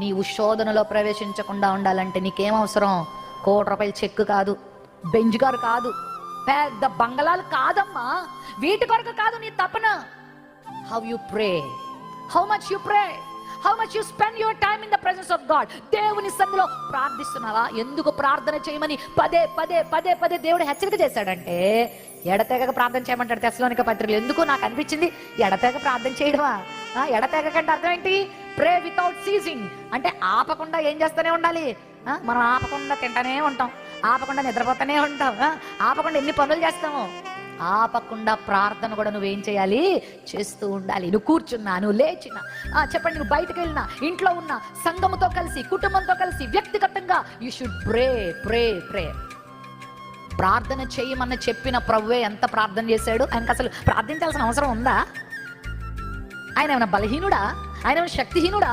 నీవు శోధనలో ప్రవేశించకుండా ఉండాలంటే నీకేం అవసరం? ₹1,00,00,000 చెక్ కాదు, బెంజ్ కారు కాదు, పెద్ద బంగళాలు కాదమ్మా. వీటి కొరకు కాదు నీ తపన. How you pray, how much you pray, how much you spend your time in the presence of God. దేవుని సన్నిధిలో ప్రార్థిస్తున్నావా? ఎందుకు ప్రార్థన చేయమని పదే పదే పదే పదే దేవుడు హెచ్చరిక చేశాడంటే, ఎడతెగక ప్రార్థన చేయమంటాడు తెస్సలోనిక పత్రికలు. ఎందుకు నాకు అనిపించింది, ఎడతెగక ప్రార్థన చేయడమా? ఎడతెగక అంటే అర్థం ఏంటి? ప్రే వితౌట్ సీజింగ్ అంటే ఆపకుండా ఏం చేస్తూనే ఉండాలి. మనం ఆపకుండా తింటానే ఉంటాం, ఆపకుండా నిద్రపోతూనే ఉంటాం, ఆపకుండా ఎన్ని పనులు చేస్తాము. ఆపకుండా ప్రార్థన కూడా నువ్వేం చేయాలి? చేస్తూ ఉండాలి. నువ్వు కూర్చున్నా, నువ్వు లేచినా, చెప్పండి, నువ్వు బయటకు వెళ్ళినా, ఇంట్లో ఉన్నా, సంఘముతో కలిసి, కుటుంబంతో కలిసి, వ్యక్తిగతంగా యు షుడ్ ప్రే ప్రే ప్రే. ప్రార్థన చేయమన్న చెప్పిన ప్రభువే ఎంత ప్రార్థన చేశాడు. ఆయనకు అసలు ప్రార్థించాల్సిన అవసరం ఉందా? ఆయన ఏమైనా బలహీనుడా? ఆయన ఏమైనా శక్తిహీనుడా?